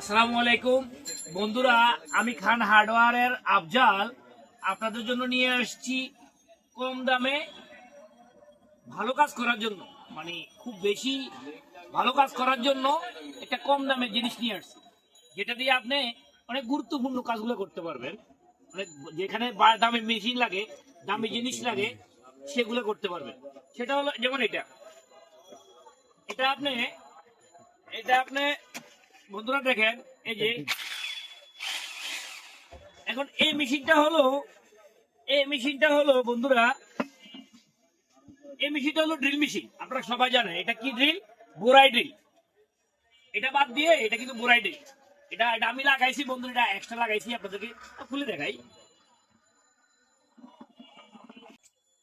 আসসালামু আলাইকুম বন্ধুরা, আমি খান হার্ডওয়্যারের আফজাল আপনাদের জন্য নিয়ে আসছি কম দামে ভালো কাজ করার জন্য। মানে খুব বেশি ভালো কাজ করার জন্য একটা কম দামে জিনিস নিয়ে আসছি, যেটা দিয়ে আপনি অনেক গুরুত্বপূর্ণ কাজগুলো করতে পারবেন। অনেক যেখানে দামি মেশিন লাগে, দামি জিনিস লাগে, সেগুলো করতে পারবেন। সেটা হলো যেমন এটা এটা আপনি এটা আপনি বন্ধুরা দেখেন, এই যে এখন এই মেশিনটা হলো বন্ধুরা, এই মেশিনটা হলো ড্রিল মেশিন। আপনারা সবাই জানেন এটা কি ড্রিল, বোরাই ড্রিল। এটা বাদ দিয়ে এটা কিন্তু বোরাই ড্রিল। এটা এটা আমি লাগাইছি বন্ধুরা, এটা এক্সট্রা লাগাইছি, আপনাদেরকে খুলে দেখাই।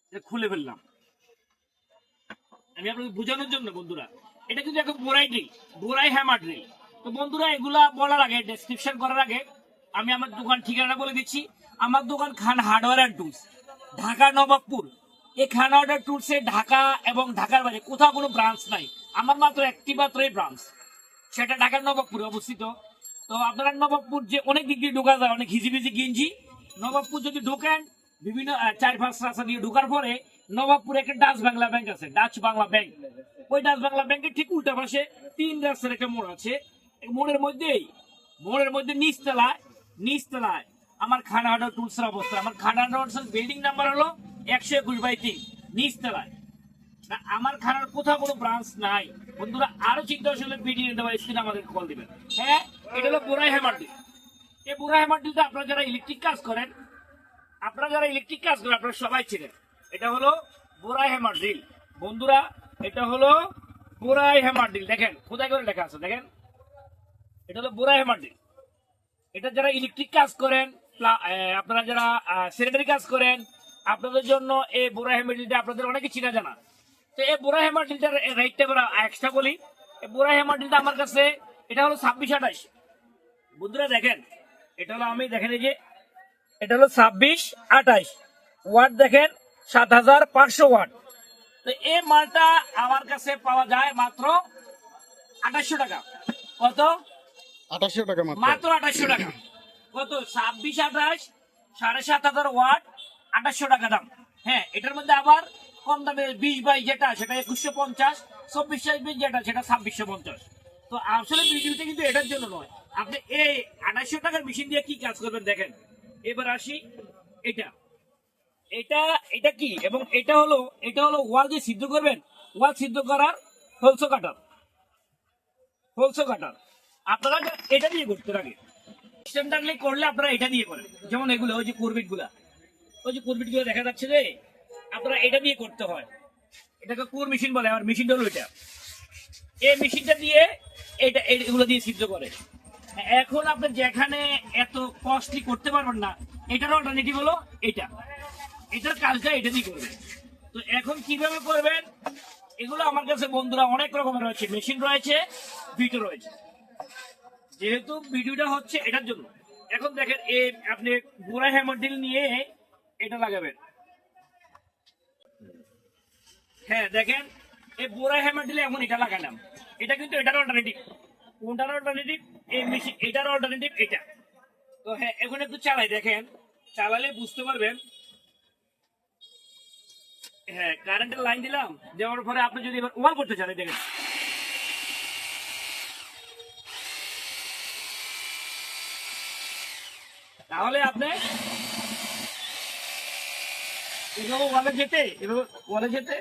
এটা খুলে ফেললাম আমি আপনাদের বোঝানোর জন্য বন্ধুরা। এটা কিন্তু এখন বোরাই ড্রিল, বোরাই হ্যামার ড্রিল। তো বন্ধুরা, এগুলা বলার আগে, ডেসক্রিপশন করার আগে আমি আমার দোকান ঠিকানা বলে দিচ্ছি। আমার দোকান Khan hardware and tools, Dhaka Nawabpur. এই খান হার্ডওয়্যার টুলসে ঢাকা এবং ঢাকার বাইরে কোথাও কোনো ব্রাঞ্চ নাই। আমার মাত্র একটি মাত্রই ব্রাঞ্চ, সেটা ঢাকার নবাবপুরে অবস্থিত। তো আপনারা নবাবপুর যে অনেক দিক দিয়ে ঢোকা যায়, অনেক হিজিবিজি গিঞ্জি। নবাবপুর যদি ঢোকেন, বিভিন্ন 4-5 রাস্তা দিয়ে ঢোকার পরে নবাবপুরে একটা ডাচ বাংলা ব্যাংক আছে, ডাচ বাংলা ব্যাংক। ওই ডাচ বাংলা ব্যাংকের ঠিক উল্টা পাশে 3 রাস্তার একটা মোড় আছে। মোড়ের মধ্যে নিচতলায় আমার খান হার্ডওয়্যার টুলসের অবস্থা। আমার খান হার্ডওয়্যার বিল্ডিং নাম্বার হলো 121/3, নিচতলায়। আমার খানার কোথাও কোনো ব্রাঞ্চ নাই বন্ধুরা। আরো চিন্তা আসলে ভিডিও দেওয়া স্ক্রিনে আমাদের কল দিবেন। হ্যাঁ, এটা হলো বোরাই হ্যামার ডিল। এই বোরাই হ্যামার ডিলটা আপনারা যারা ইলেকট্রিক কাজ করেন, আপনারা সবাই চিনেন। এটা হলো বোরাই হ্যামার ডিল বন্ধুরা। এটা হলো বোরাই হ্যামার ডিল, দেখেন কোথায় করে লেখা আছে, দেখেন। এটা হলো বোরাই হ্যামার ডিল। এটা যারা ইলেকট্রিক কাজ করেন, আপনারা যারা স্যানিটারি কাজ করেন, আপনাদের জন্য এই বোরাই হ্যামার ডিলটা আপনাদের অনেকে চিনা জানা। তো এই বোরাই হ্যামার ডিলটার রেটটা এক্সট্রা বলি। এই বোরাই হ্যামার ডিলটা আমার কাছে এটা হলো 26-28 বন্ধুরা। দেখেন, এটা হলো আমি দেখেন, এই যে এটা হলো 26-28 ওয়াট, দেখেন 7500 ওয়াট। তো এই মালটা আমার কাছে পাওয়া যায় মাত্র 2800 টাকা। কত? 2800 টাকা মাত্র 2800 টাকা। কত? 26-28 7500 ওয়াট, 2800 টাকা দাম। হ্যাঁ, এটার মধ্যে আবার কম দামে 20/22 যেটা, সেটা 2150, 24/20 যেটা, সেটা 2650। তো আসলে ভিডিওটা কিন্তু এটার জন্য নয়। আপনি এই 2800 টাকার মেশিন দিয়ে কি কাজ করবেন দেখেন। এবার আসি, এটা এটা এটা কি, এবং এটা হলো ওয়াল যে সিদ্ধ করবেন, ওয়াল সিদ্ধ করার হোলসো কাটার। আপনারা এটা দিয়ে করতে লাগে, স্ট্যান্ডার্ডলি করলে আপনারা এটা দিয়ে করেন। যেমন এগুলো, ওই যে কোরবিট গুলো দেখা যাচ্ছে যে, আপনারা এটা দিয়ে করতে হয়। এটাকে কোর মেশিন বলে। আর মেশিনটা হলো এটা, এই মেশিনটা দিয়ে এগুলো দিয়ে সিদ্ধ করে। এখন আপনি যেখানে এত কস্টলি করতে পারবেন না, এটার অল্টারনেটিভ হলো এটার কাজটা এটা দিয়ে করবেন। তো এখন কিভাবে করবেন, এগুলো আমার কাছে বন্ধুরা অনেক রকমের রয়েছে, মেশিন রয়েছে, ভিডিও রয়েছে। যেহেতু ভিডিওটা হচ্ছে এটার জন্য, এখন দেখেন আপনি বোরাই হ্যামার ডিল নিয়ে এটা লাগাবেন। হ্যাঁ দেখেন, এই বোরাই হ্যামার ডিলে এমন এটা লাগালাম। এটা কিন্তু এটার অল্টারনেটিভ। কোনটার অল্টারনেটিভ? এই মেশিন, এটার অল্টারনেটিভ এটা। তো হ্যাঁ, এখন একটু চালাই, দেখেন, চালালে বুঝতে পারবেন। হ্যাঁ, কারেন্টের লাইন দিলাম, দেওয়ার পরে আপনি যদি এবার ওভার করতে চান, দেখেন, তাহলে আপনি এভাবে ওয়ালে যেতে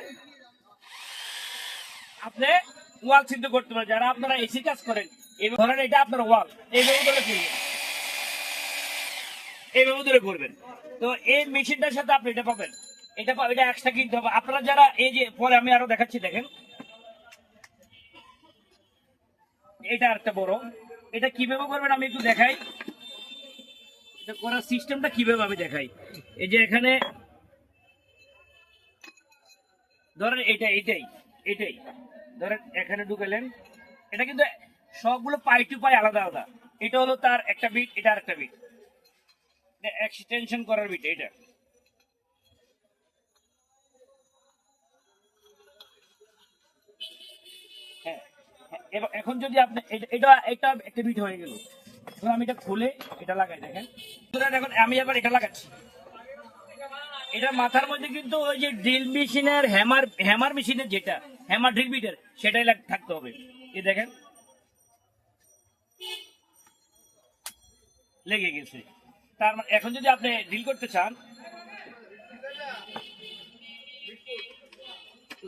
আপনি ওয়াল সিদ্ধ করতে পারেন। যারা আপনারা এসি কাজ করেন, এইভাবে ধরেন এটা আপনার ওয়াল, এইভাবে ধরে করবেন। তো এই মেশিনটার সাথে আপনি এটা পাবেন, এটা এক্সট্রা কিনতে হবে। আপনারা যারা, এই যে পরে আমি আরো দেখাচ্ছি, দেখেন এটা একটা বড়। এটা কিভাবে করবেন আমি একটু দেখাই। এটা করার সিস্টেমটা কিভাবে আমি দেখাই। এই যে এখানে ধরেন এটাই ধরেন এখানে ঢুকালেন। এটা কিন্তু সবগুলো পাই টু পাই আলাদা আলাদা। এটা হলো তার একটা বিট, এটা আর একটা বিট, এক্সটেনশন করার বিট এটা। হ্যাঁ, এখন যদি আপনি এটা এটা একটা বিট হয়ে গেল, এখন আমি এটা খুলে এটা লাগাই, দেখেন এখন আমি আবার এটা লাগাচ্ছি। এটা মাথার মধ্যে কিন্তু ওই যে ড্রিল মেশিনের হ্যামার মেশিনের যেটা হ্যামার ড্রিল বিটের সেটাই থাকতে হবে। এই দেখেন লেগে গেছে। তার মানে এখন যদি আপনি ড্রিল করতে চান,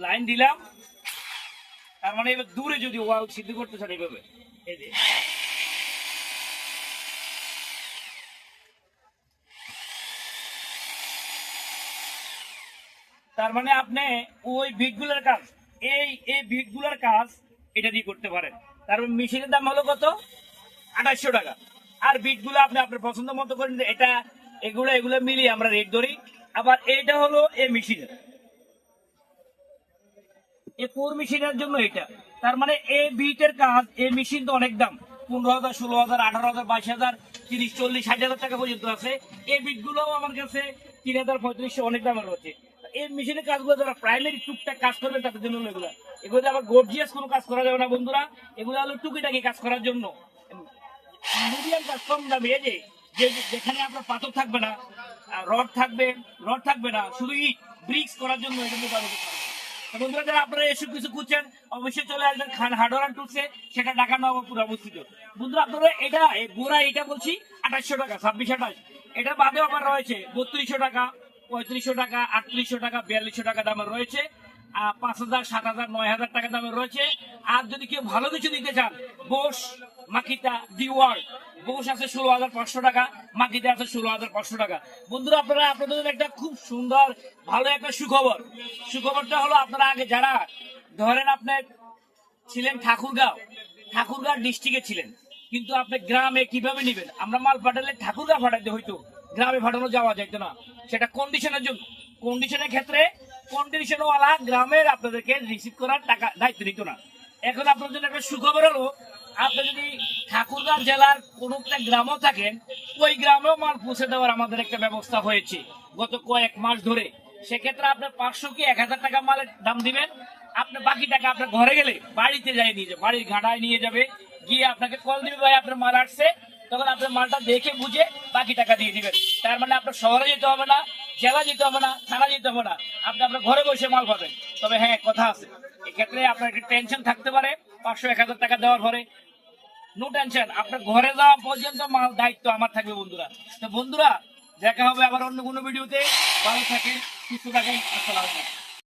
লাইন দিলাম, তার মানে এবার দূরে যদি ওয়াল সিদ্ধ করতে চান এইভাবে, এই যে তার মানে আপনি ওই বিটগুলোর কাজ, এই বিটগুলোর কাজ এটা দিয়ে করতে পারেন। তারপর মেশিনের দাম হলো কত? 2800 টাকা। আর বিটগুলো আপনি আপনার পছন্দ মতো করেন, এটা এগুলো মিলিয়ে আমরা রেট ধরি। আবার এইটা হলো এই মেশিনের, এই কোর মেশিনের জন্য এটা। তার মানে এই বিটের কাজ, এই মেশিন তো অনেক দাম, 15,000, 16,000, 18,000, 22,000, 30, 40, 60,000 টাকা পর্যন্ত আছে। এই বিটগুলো আমার কাছে 3,000, 3500 অনেক দামের রয়েছে। এই মেশিনের কাজগুলো যারা প্রাইমারি টুকটাক কাজ করবেন তাদের জন্য এগুলো। এগুলো আবার গর্জিয়াস কোনো কাজ করা যাবে না বন্ধুরা, এগুলো হলো টুকিটাকি কাজ করার জন্য। মিডিয়াম কাজ, কম দামে, এই যে যেখানে আপনার পাথর থাকবে না, রড থাকবে না, শুধু ইট ব্রিক্স করার জন্য এটা ব্যবহার করতে হবে। বন্ধুরা যারা আপনারা এসব কিছু খুঁজছেন অবশ্যই চলে আসবেন খান হার্ডওয়্যার অ্যান্ড টুলসে, সেটা ঢাকা নবাবপুর অবস্থিত। বন্ধুরা আপনারা এটা গোড়া এটা বলছি 2800 টাকা, 2628। এটা বাদেও আবার রয়েছে 3200 টাকা, 3500 টাকা, 3800 টাকা, 4200 টাকা দামের রয়েছে, 5,000, 7,000, 9,000 টাকা দামের রয়েছে। আর যদি কেউ ভালো কিছু নিতে চান, বোস, মাকিতা, ডিওয়ার্ল্ড, বোস আছে 16,500 টাকা, মাকিতা আছে 16,500 টাকা। বন্ধুরা আপনাদের জন্য একটা খুব সুন্দর ভালো একটা সুখবরটা হলো, আপনারা আগে যারা ধরেন আপনি ছিলেন ঠাকুরগাঁও ডিস্ট্রিক্টে ছিলেন, কিন্তু আপনি গ্রামে কিভাবে নেবেন? আমরা মাল পাঠালে ঠাকুরগাঁও পাঠাইতে হইতো, গ্রামে পাঠানো যাওয়া যাইতো না, সেটা কন্ডিশনের জন্য। কন্ডিশনের ক্ষেত্রে কন্ডিশনওয়ালা গ্রামের আপনাদেরকে রিসিভ করার টাকা দায়িত্ব নিত না। এখন আপনার জন্য একটা সুখবর হলো, আপনি যদি ঠাকুরগাঁও জেলার কোন একটা গ্রামও থাকেন, ওই গ্রামেও মাল পৌঁছে দেওয়ার আমাদের একটা ব্যবস্থা হয়েছে গত কয়েক মাস ধরে। সেক্ষেত্রে আপনার 500 কি 1,000 টাকা মালের দাম দিবেন, আপনি বাকি টাকা আপনার ঘরে গেলে বাড়িতে যাই নিয়ে যাবে, বাড়ির ঘাটায় নিয়ে যাবে, গিয়ে আপনাকে কল দিবে, ভাই আপনার মাল আসছে, তখন আপনার মালটা দেখে বুঝে বাকি টাকা দিয়ে দিবেন। তার মানে আপনার শহরে যেতে হবে না, জেলা যেতে হবে না, থানা যেতে হবে না, আপনি আপনার ঘরে বসে মাল পাবেন। তবে হ্যাঁ, কথা আছে, এক্ষেত্রে আপনার একটা টেনশন থাকতে পারে, 500, 1,000 টাকা দেওয়ার পরে নো টেনশন, আপনার ঘরে যাওয়া পর্যন্ত মাল দায়িত্ব আমার থাকবে বন্ধুরা। তো বন্ধুরা দেখা হবে আবার অন্য কোনো ভিডিওতে। ভালো থাকেন, সুস্থ থাকেন, আসসালামু আলাইকুম।